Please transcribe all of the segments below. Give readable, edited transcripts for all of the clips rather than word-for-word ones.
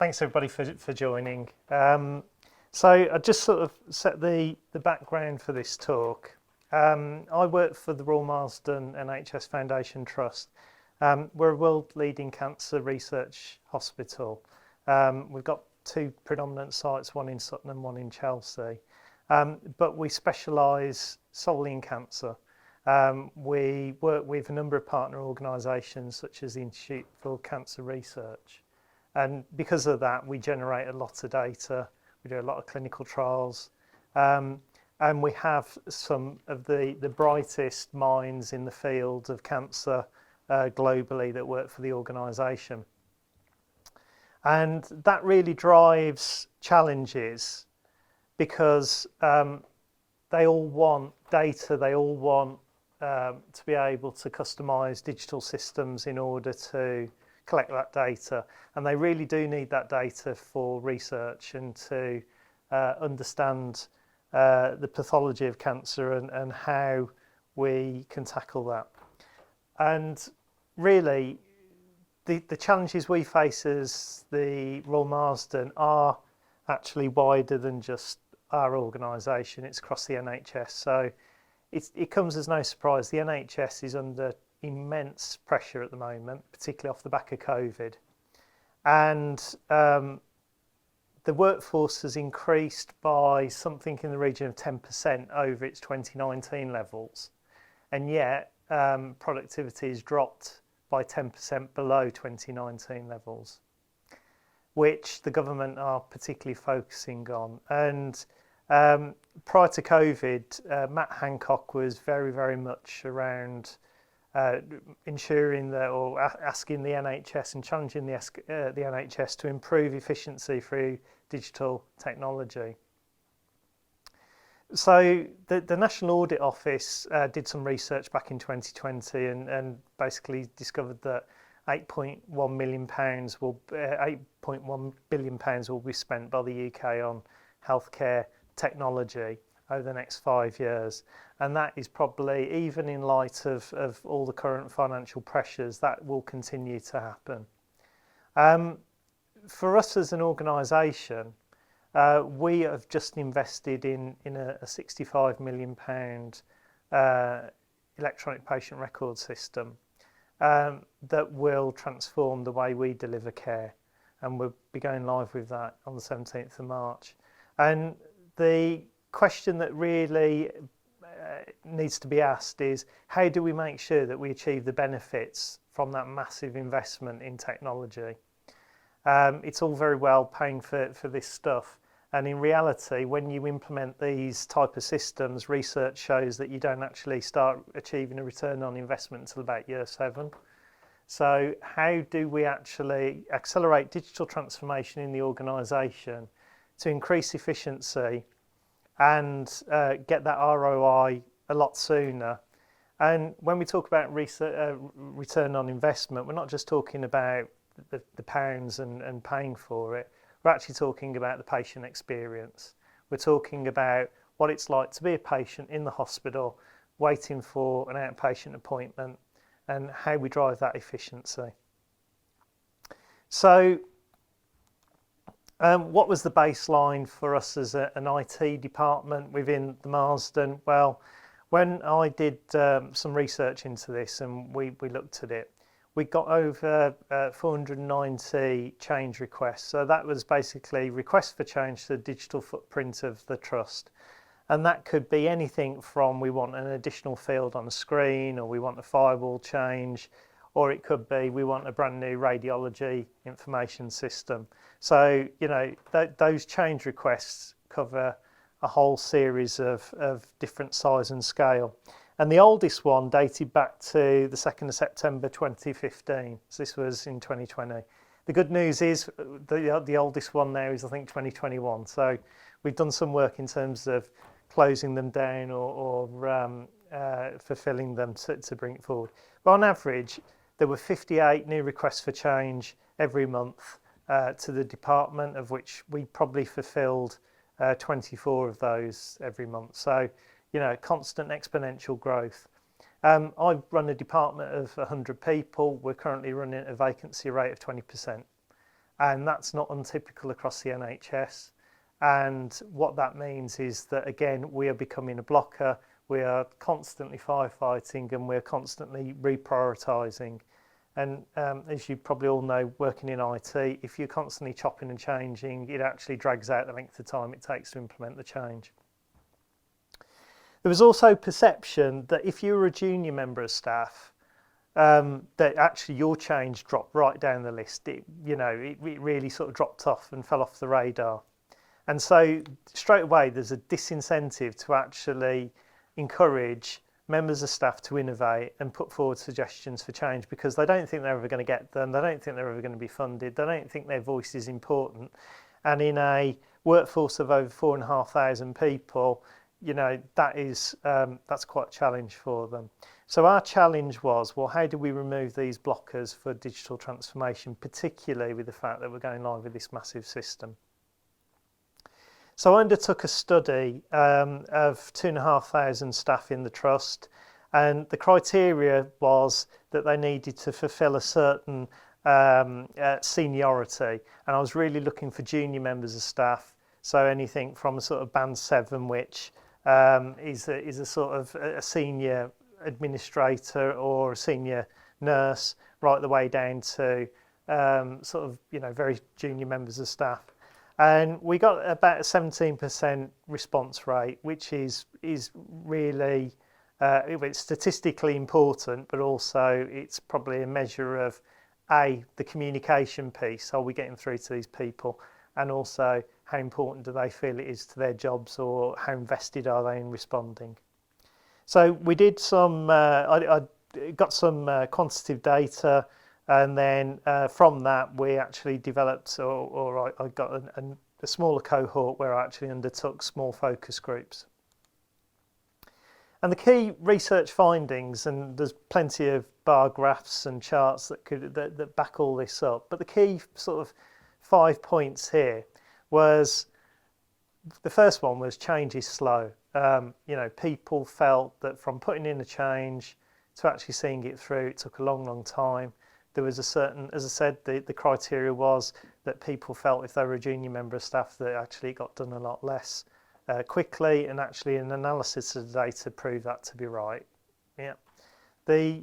Thanks everybody for joining. So I just sort of set the background for this talk. I work for the Royal Marsden NHS Foundation Trust. We're a world-leading cancer research hospital. We've got two predominant sites, one in Sutton and one in Chelsea. But we specialise solely in cancer. We work with a number of partner organisations such as the Institute for Cancer Research. And because of that, we generate a lot of data. We do a lot of clinical trials. And we have some of the brightest minds in the field of cancer globally that work for the organisation. And that really drives challenges because they all want data, they all want to be able to customise digital systems in order to collect that data, and they really do need that data for research and to understand the pathology of cancer and how we can tackle that. And really the challenges we face as the Royal Marsden are actually wider than just our organisation. It's across the NHS, so it comes as no surprise the NHS is under immense pressure at the moment, particularly off the back of COVID, and the workforce has increased by something in the region of 10% over its 2019 levels, and yet productivity has dropped by 10% below 2019 levels, which the government are particularly focusing on. And prior to COVID, Matt Hancock was very much around ensuring that, or asking the NHS and challenging the NHS to improve efficiency through digital technology. So the National Audit Office did some research back in 2020 and basically discovered that £8.1 billion will be spent by the UK on healthcare technology over the next 5 years, and that is probably, even in light of all the current financial pressures, that will continue to happen. For us as an organisation, we have just invested in a £65 million electronic patient record system that will transform the way we deliver care, and we'll be going live with that on the 17th of March. And the question that really needs to be asked is, how do we make sure that we achieve the benefits from that massive investment in technology? It's all very well paying for this stuff, and in reality, when you implement these type of systems, research shows that you don't actually start achieving a return on investment until about year 7. So how do we actually accelerate digital transformation in the organisation to increase efficiency and get that ROI a lot sooner? And when we talk about return on investment, we're not just talking about the pounds and paying for it. We're actually talking about the patient experience. We're talking about what it's like to be a patient in the hospital waiting for an outpatient appointment and how we drive that efficiency. So what was the baseline for us as an IT department within the Marsden? Well, when I did some research into this and we looked at it, we got over 490 change requests. So that was basically requests for change to the digital footprint of the trust. And that could be anything from, we want an additional field on a screen, or we want a firewall change, or it could be, we want a brand new radiology information system. So, you know, those change requests cover a whole series of different size and scale. And the oldest one dated back to the 2nd of September 2015. So this was in 2020. The good news is the oldest one now is, I think, 2021. So we've done some work in terms of closing them down or fulfilling them to bring it forward. But on average, there were 58 new requests for change every month to the department, of which we probably fulfilled 24 of those every month. So, you know, constant exponential growth. I run a department of 100 people. We're currently running a vacancy rate of 20%. and that's not untypical across the NHS. And what that means is that, again, we are becoming a blocker, we are constantly firefighting, and we're constantly reprioritising. And as you probably all know, working in IT, if you're constantly chopping and changing, it actually drags out the length of time it takes to implement the change. There was also perception that if you were a junior member of staff, that actually your change dropped right down the list. It really sort of dropped off and fell off the radar. And so straight away there's a disincentive to actually encourage members of staff to innovate and put forward suggestions for change, because they don't think they're ever going to get them, they don't think they're ever going to be funded, they don't think their voice is important. And in a workforce of over 4,500 people, that's quite a challenge for them. So our challenge was, well, how do we remove these blockers for digital transformation, particularly with the fact that we're going live with this massive system? So I undertook a study of 2,500 staff in the trust, and the criteria was that they needed to fulfil a certain seniority, and I was really looking for junior members of staff, so anything from a sort of band 7, which is a sort of a senior administrator or a senior nurse, right the way down to very junior members of staff. And we got about a 17% response rate, which is really it's statistically important, but also it's probably a measure of the communication piece. Are we getting through to these people? And also, how important do they feel it is to their jobs, or how invested are they in responding? So we did some, I got some quantitative data, and then from that we actually developed, or I got a smaller cohort where I actually undertook small focus groups. And the key research findings, and there's plenty of bar graphs and charts that back all this up, but the key sort of 5 points here was, the first one was change is slow. People felt that from putting in a change to actually seeing it through, it took a long time. There was a certain, as I said, the criteria was that people felt if they were a junior member of staff that actually it got done a lot less quickly, and actually an analysis of the data proved that to be right. Yeah. The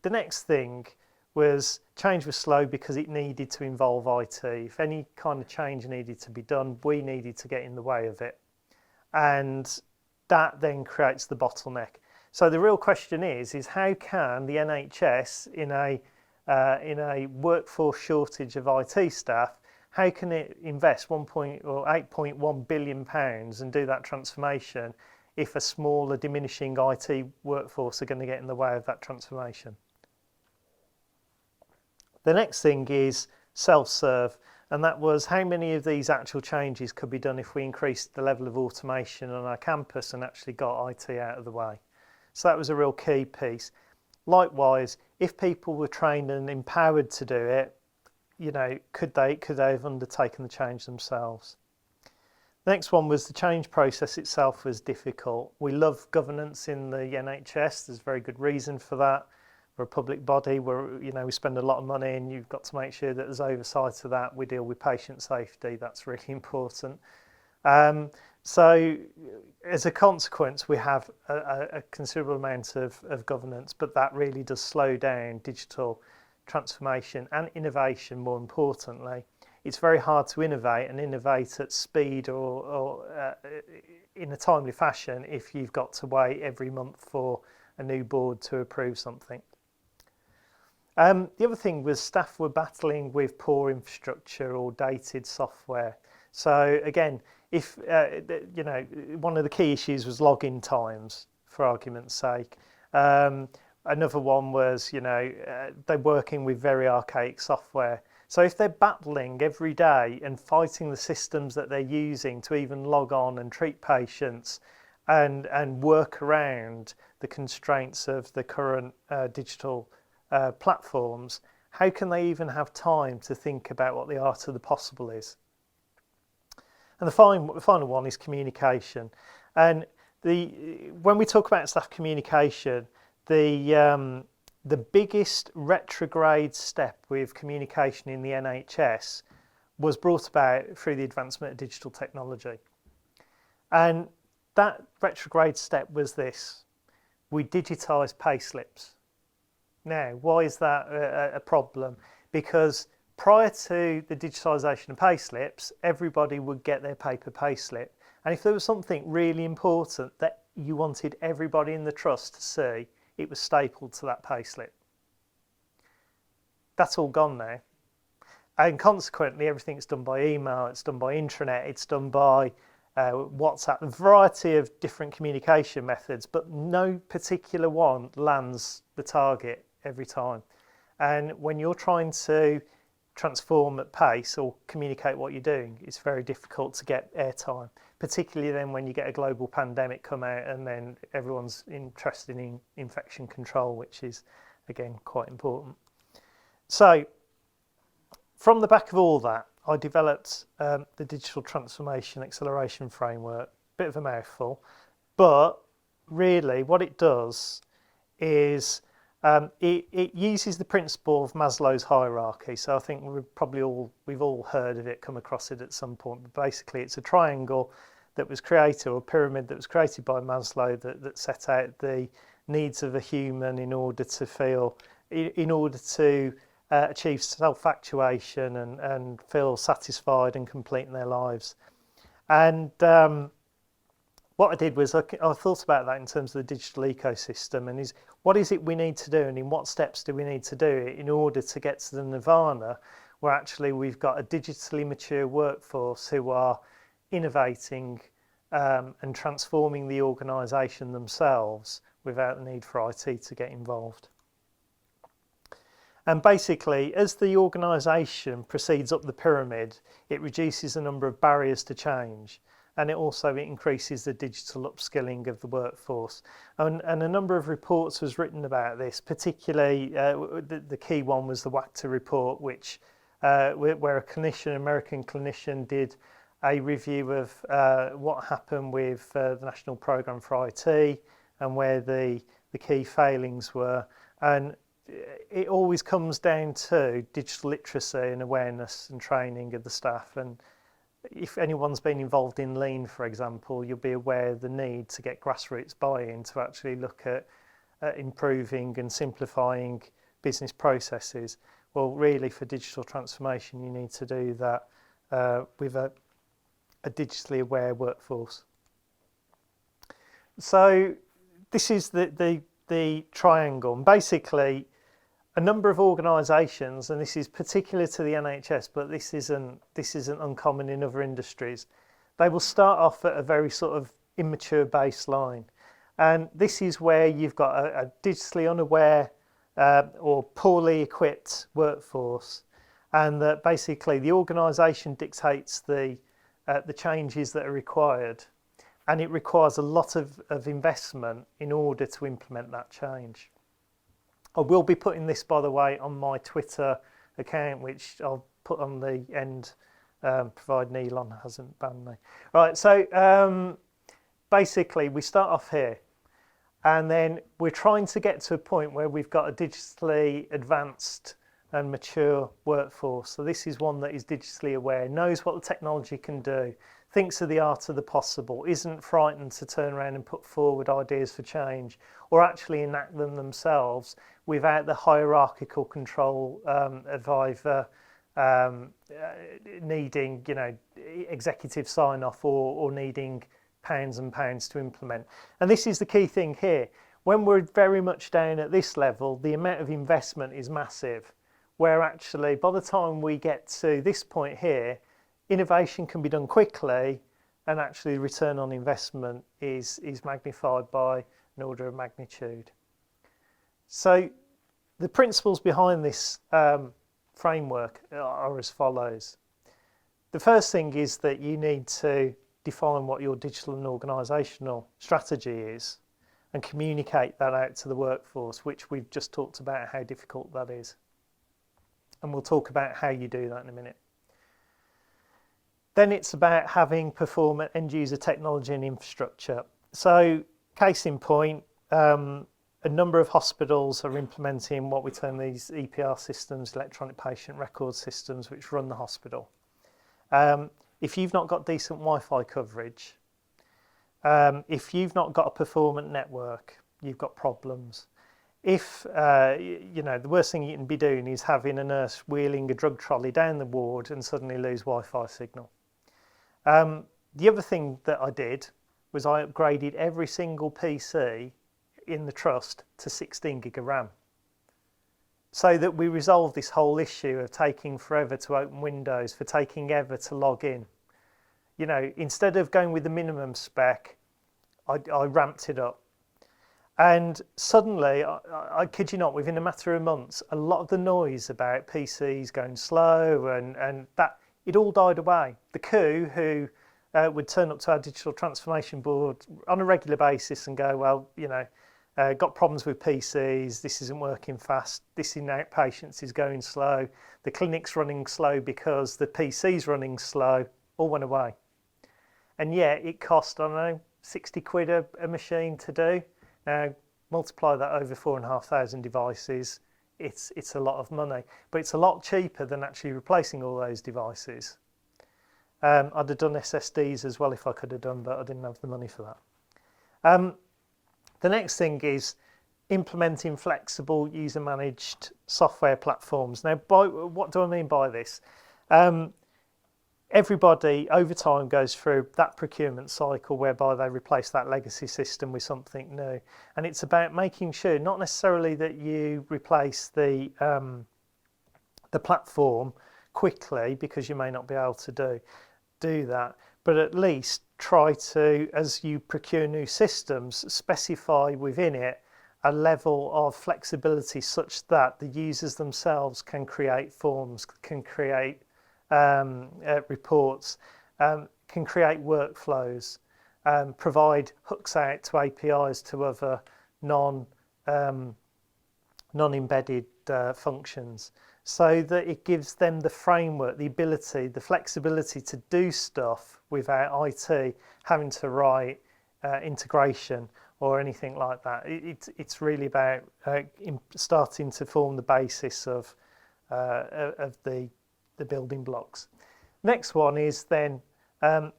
next thing was change was slow because it needed to involve IT. If any kind of change needed to be done, we needed to get in the way of it. And that then creates the bottleneck. So the real question is how can the NHS, in a workforce shortage of IT staff, how can it invest £8.1 billion and do that transformation if a smaller diminishing IT workforce are going to get in the way of that transformation? The next thing is self-serve, and that was how many of these actual changes could be done if we increased the level of automation on our campus and actually got IT out of the way. So that was a real key piece. Likewise, if people were trained and empowered to do it, could they have undertaken the change themselves? The next one was the change process itself was difficult. We love governance in the NHS. There's very good reason for that. We're a public body where we spend a lot of money, and you've got to make sure that there's oversight of that. We deal with patient safety. That's really important. So as a consequence, we have a considerable amount of governance, but that really does slow down digital transformation and innovation. More importantly, it's very hard to innovate at speed or in a timely fashion if you've got to wait every month for a new board to approve something. The other thing was staff were battling with poor infrastructure or dated software. So again, if one of the key issues was login times, for argument's sake. Another one was they're working with very archaic software. So if they're battling every day and fighting the systems that they're using to even log on and treat patients and work around the constraints of the current digital platforms, how can they even have time to think about what the art of the possible is? And the final one is communication. And when we talk about staff communication, the biggest retrograde step with communication in the NHS was brought about through the advancement of digital technology. And that retrograde step was this: we digitised pay slips. Now, why is that a problem? Because prior to the digitisation of pay slips, everybody would get their paper pay slip. And if there was something really important that you wanted everybody in the trust to see, it was stapled to that pay slip. That's all gone now. And consequently, everything's done by email, it's done by intranet, it's done by WhatsApp, a variety of different communication methods, but no particular one lands the target every time. And when you're trying to transform at pace or communicate what you're doing, it's very difficult to get airtime, particularly then when you get a global pandemic come out and then everyone's interested in infection control, which is, again, quite important. So from the back of all that, I developed the Digital Transformation Acceleration Framework. Bit of a mouthful, but really what it does is it uses the principle of Maslow's hierarchy. So I think we've all heard of it, come across it at some point. But basically, it's a triangle that was created, or a pyramid that was created by Maslow that set out the needs of a human in order to achieve self-actuation and feel satisfied and complete in their lives. And what I did was I thought about that in terms of the digital ecosystem, and what is it we need to do, and in what steps do we need to do it in order to get to the nirvana where actually we've got a digitally mature workforce who are innovating and transforming the organisation themselves without the need for IT to get involved. And basically, as the organisation proceeds up the pyramid, it reduces the number of barriers to change, and it also increases the digital upskilling of the workforce. And a number of reports was written about this, particularly the key one was the WACTA report, which where an American clinician did a review of what happened with the National Programme for IT and where the key failings were. And it always comes down to digital literacy and awareness and training of the staff. And if anyone's been involved in Lean, for example, you'll be aware of the need to get grassroots buy-in to actually look at improving and simplifying business processes. Well, really, for digital transformation, you need to do that with a digitally aware workforce. So this is the triangle. And basically, a number of organisations, and this is particular to the NHS, but this isn't uncommon in other industries, they will start off at a very sort of immature baseline. And this is where you've got a digitally unaware or poorly equipped workforce, and that basically the organisation dictates the changes that are required, and it requires a lot of investment in order to implement that change. I will be putting this, by the way, on my Twitter account, which I'll put on the end, providing Elon hasn't banned me. Right, so basically we start off here, and then we're trying to get to a point where we've got a digitally advanced and mature workforce. So this is one that is digitally aware, knows what the technology can do, thinks of the art of the possible, isn't frightened to turn around and put forward ideas for change, or actually enact them themselves without the hierarchical control of either needing, executive sign-off or needing pounds and pounds to implement. And this is the key thing here. When we're very much down at this level, the amount of investment is massive, where actually by the time we get to this point here, innovation can be done quickly, and actually the return on investment is magnified by an order of magnitude. So the principles behind this framework are as follows. The first thing is that you need to define what your digital and organisational strategy is and communicate that out to the workforce, which we've just talked about how difficult that is. And we'll talk about how you do that in a minute. Then it's about having performant end-user technology and infrastructure. So, case in point, a number of hospitals are implementing what we term these EPR systems, electronic patient record systems, which run the hospital. If you've not got decent Wi-Fi coverage, if you've not got a performant network, you've got problems. If, the worst thing you can be doing is having a nurse wheeling a drug trolley down the ward and suddenly lose Wi-Fi signal. The other thing that I did was I upgraded every single PC in the trust to 16 gig of RAM, so that we resolved this whole issue of taking forever to open Windows, for taking ever to log in. Instead of going with the minimum spec, I ramped it up. And suddenly, I kid you not, within a matter of months, a lot of the noise about PCs going slow and that, it all died away. The coup who would turn up to our digital transformation board on a regular basis and go, well, got problems with PCs, this isn't working fast, this in outpatients is going slow, the clinic's running slow because the PC's running slow, all went away. And yet it cost, I don't know, 60 quid a machine to do. Now, multiply that over 4,500 devices, it's a lot of money, but it's a lot cheaper than actually replacing all those devices. I'd have done SSDs as well if I could have done, but I didn't have the money for that. The next thing is implementing flexible user-managed software platforms. Now, what do I mean by this? Everybody over time goes through that procurement cycle whereby they replace that legacy system with something new, and it's about making sure not necessarily that you replace the platform quickly, because you may not be able to do that, but at least try to, as you procure new systems, specify within it a level of flexibility such that the users themselves can create forms, can create reports, can create workflows, provide hooks out to APIs to other non-embedded functions, so that it gives them the framework, the ability, the flexibility to do stuff without IT having to write integration or anything like that. It's really about starting to form the basis of the building blocks. Next one is then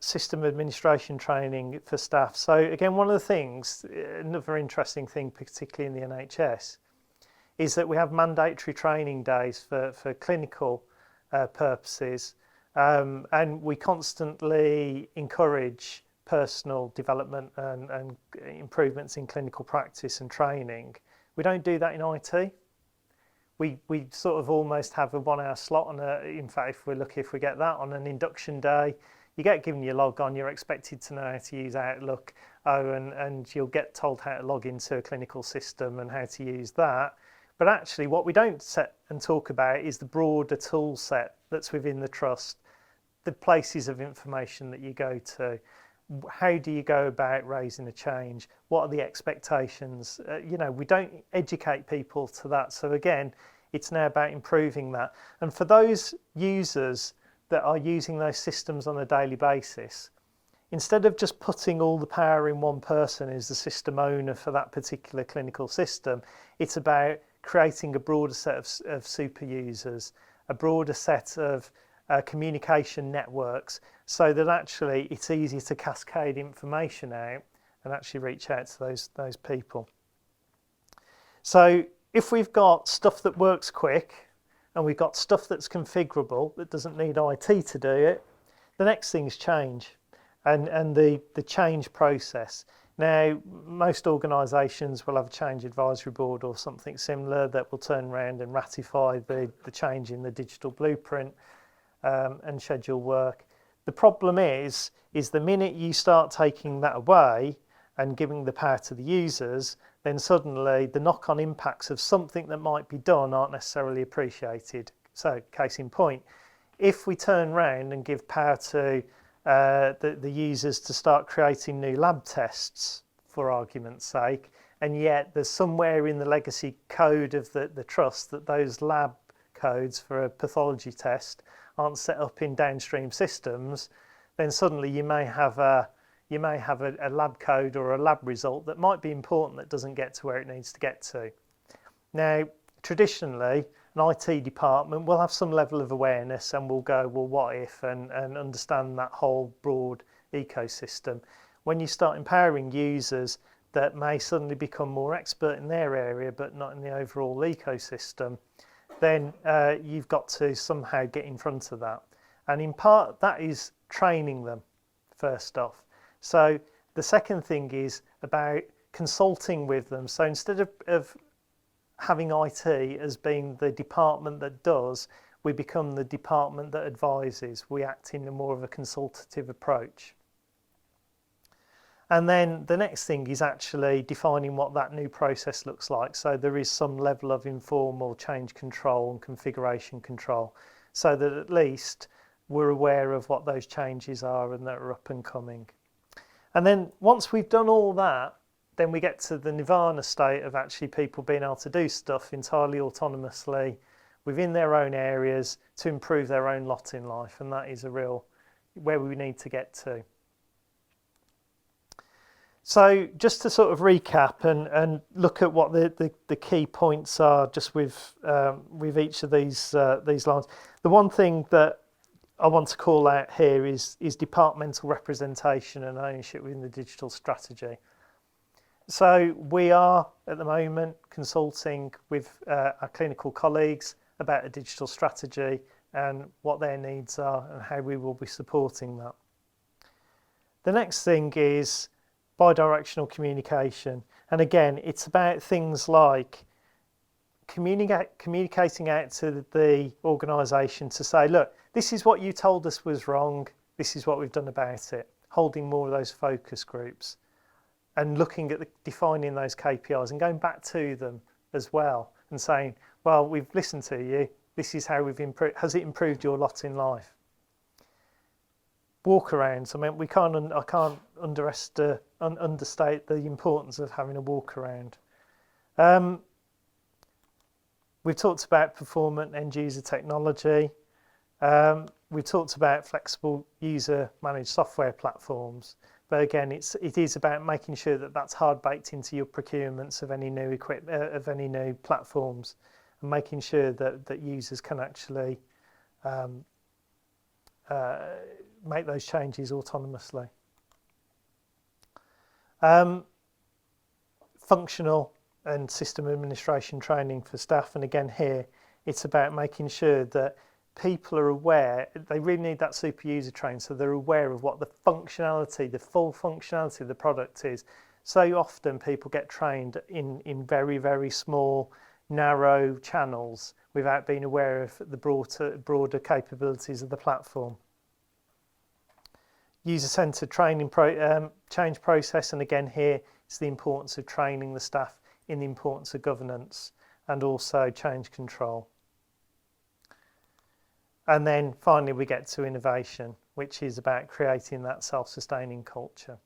system administration training for staff. So again, one of the things, another interesting thing, particularly in the NHS, is that we have mandatory training days for clinical purposes, and we constantly encourage personal development and improvements in clinical practice and training. We don't do that in IT. We sort of almost have a 1 hour slot on in fact, if we're lucky, if we get that on an induction day, you get given your log on, you're expected to know how to use Outlook, and you'll get told how to log into a clinical system and how to use that. But actually what we don't set and talk about is the broader tool set that's within the trust, the places of information that you go to. How do you go about raising a change? What are the expectations? We don't educate people to that. So again, it's now about improving that. And for those users that are using those systems on a daily basis, instead of just putting all the power in one person who's the system owner for that particular clinical system, it's about creating a broader set of super users, a broader set of communication networks, so that actually it's easy to cascade information out and actually reach out to those people. So if we've got stuff that works quick and we've got stuff that's configurable that doesn't need IT to do it, the next thing's change and the change process. Now, most organisations will have a change advisory board or something similar that will turn around and ratify the change in the digital blueprint and schedule work. The problem is the minute you start taking that away and giving the power to the users, then suddenly the knock-on impacts of something that might be done aren't necessarily appreciated. So, case in point, if we turn around and give power to the users to start creating new lab tests, for argument's sake, and yet there's somewhere in the legacy code of the trust that those lab codes for a pathology test aren't set up in downstream systems, then suddenly you may have a lab code or a lab result that might be important that doesn't get to where it needs to get to. Now, traditionally, an IT department will have some level of awareness and will go, well, what if, and understand that whole broad ecosystem. When you start empowering users that may suddenly become more expert in their area but not in the overall ecosystem, then you've got to somehow get in front of that. And in part, that is training them first off. So the second thing is about consulting with them. So instead of having IT as being the department that does, we become the department that advises. We act in a more of a consultative approach. And then the next thing is actually defining what that new process looks like. So there is some level of informal change control and configuration control, so that at least we're aware of what those changes are and that are up and coming. And then once we've done all that, then we get to the nirvana state of actually people being able to do stuff entirely autonomously within their own areas to improve their own lot in life. And that is a real where we need to get to. So just to sort of recap and look at what the key points are just with each of these lines. The one thing that I want to call out here is departmental representation and ownership within the digital strategy. So we are at the moment consulting with our clinical colleagues about a digital strategy and what their needs are and how we will be supporting that. The next thing is bidirectional communication, and again it's about things like communicating out to the organisation to say, look, this is what you told us was wrong, this is what we've done about it, holding more of those focus groups and looking at defining those KPIs and going back to them as well and saying, well, we've listened to you, this is how we've improved, has it improved your lot in life? Walkarounds, I mean, I can't understate the importance of having a walk around. We've talked about performant end user technology. We've talked about flexible user managed software platforms. But again, it is about making sure that that's hard baked into your procurements of any new of any new platforms, and making sure that users can actually make those changes autonomously. Functional and system administration training for staff, and again here it's about making sure that people are aware, they really need that super user training so they're aware of what the functionality, the full functionality of the product is. So often people get trained in very, very small, narrow channels without being aware of the broader capabilities of the platform. User-centered training change process, and again here it's the importance of training the staff in the importance of governance and also change control. And then finally we get to innovation, which is about creating that self-sustaining culture.